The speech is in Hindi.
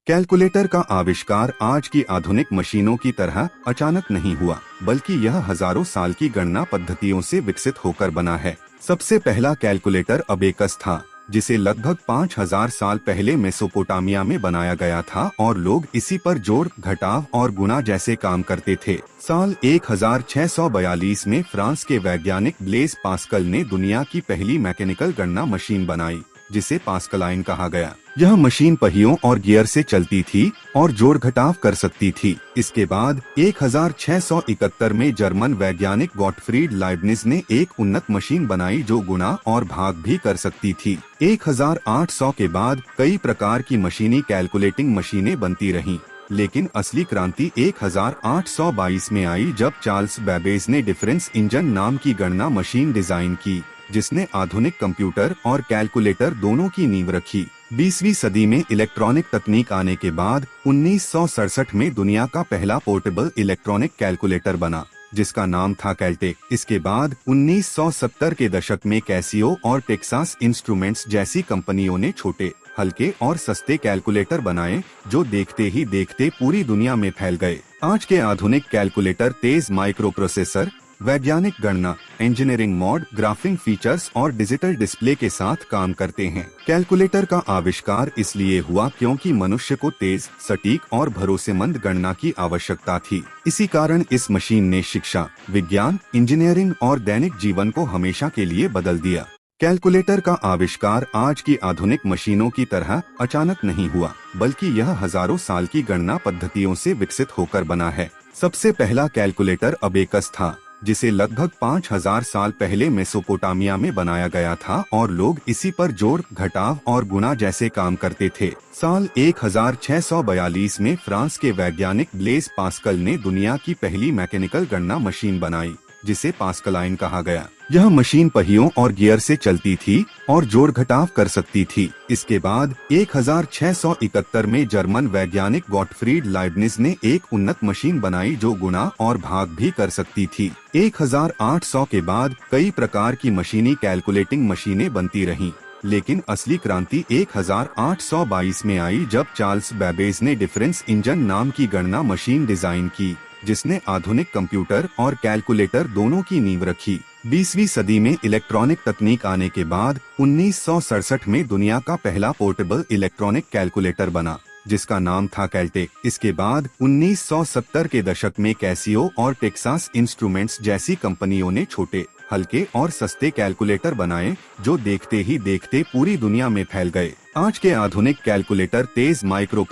कैलकुलेटर का आविष्कार आज की आधुनिक मशीनों की तरह अचानक नहीं हुआ, बल्कि यह हजारों साल की गणना पद्धतियों से विकसित होकर बना है। सबसे पहला कैलकुलेटर अबेकस था, जिसे लगभग 5000 साल पहले मेसोपोटामिया में बनाया गया था और लोग इसी पर जोड़, घटाव और गुणा जैसे काम करते थे। साल 1642 में फ्रांस के वैज्ञानिक ब्लेज पास्कल ने दुनिया की पहली मैकेनिकल गणना मशीन बनाई, जिसे पास्कलाइन कहा गया। यह मशीन पहियों और गियर से चलती थी और जोड़ घटाव कर सकती थी। इसके बाद 1671 में जर्मन वैज्ञानिक गॉटफ्रीड लाइबनिज ने एक उन्नत मशीन बनाई जो गुणा और भाग भी कर सकती थी। 1800 के बाद कई प्रकार की मशीनी कैलकुलेटिंग मशीनें बनती रहीं, लेकिन असली क्रांति 1822 में आई जब चार्ल्स बैबेज ने डिफरेंस इंजन नाम की गणना मशीन डिजाइन की, जिसने आधुनिक कंप्यूटर और कैलकुलेटर दोनों की नींव रखी। 20वीं सदी में इलेक्ट्रॉनिक तकनीक आने के बाद 1967 में दुनिया का पहला पोर्टेबल इलेक्ट्रॉनिक कैलकुलेटर बना, जिसका नाम था कैलटेक। इसके बाद 1970 के दशक में कैसियो और टेक्सास इंस्ट्रूमेंट्स जैसी कंपनियों ने छोटे, हल्के और सस्ते कैलकुलेटर बनाए, जो देखते ही देखते पूरी दुनिया में फैल गए। आज के आधुनिक कैलकुलेटर तेज माइक्रो प्रोसेसर, वैज्ञानिक गणना, इंजीनियरिंग मोड, ग्राफिक फीचर्स और डिजिटल डिस्प्ले के साथ काम करते हैं। कैलकुलेटर का आविष्कार इसलिए हुआ क्योंकि मनुष्य को तेज, सटीक और भरोसेमंद गणना की आवश्यकता थी। इसी कारण इस मशीन ने शिक्षा, विज्ञान, इंजीनियरिंग और दैनिक जीवन को हमेशा के लिए बदल दिया। कैलकुलेटर का आविष्कार आज की आधुनिक मशीनों की तरह अचानक नहीं हुआ, बल्कि यह हजारों साल की गणना पद्धतियों से विकसित होकर बना है। सबसे पहला कैलकुलेटर अबेकस था, जिसे लगभग 5000 साल पहले मेसोपोटामिया में बनाया गया था और लोग इसी पर जोड़, घटाव और गुणा जैसे काम करते थे। साल 1642 में फ्रांस के वैज्ञानिक ब्लेज पास्कल ने दुनिया की पहली मैकेनिकल गणना मशीन बनाई, जिसे पास्कलाइन कहा गया। यह मशीन पहियों और गियर से चलती थी और जोड़ घटाव कर सकती थी। इसके बाद 1671 में जर्मन वैज्ञानिक गॉटफ्रीड लाइबनिज ने एक उन्नत मशीन बनाई जो गुणा और भाग भी कर सकती थी। 1800 के बाद कई प्रकार की मशीनी कैलकुलेटिंग मशीनें बनती रहीं, लेकिन असली क्रांति 1822 में आई जब चार्ल्स बैबेज ने डिफरेंस इंजन नाम की गणना मशीन डिजाइन की, जिसने आधुनिक कंप्यूटर और कैलकुलेटर दोनों की नींव रखी। 20वीं सदी में इलेक्ट्रॉनिक तकनीक आने के बाद 1967 में दुनिया का पहला पोर्टेबल इलेक्ट्रॉनिक कैलकुलेटर बना, जिसका नाम था कैलटेक। इसके बाद 1970 के दशक में कैसियो और टेक्सास इंस्ट्रूमेंट्स जैसी कंपनियों ने छोटे, हल्के और सस्ते कैलकुलेटर बनाए, जो देखते ही देखते पूरी दुनिया में फैल गए। आज के आधुनिक कैलकुलेटर तेज माइक्रो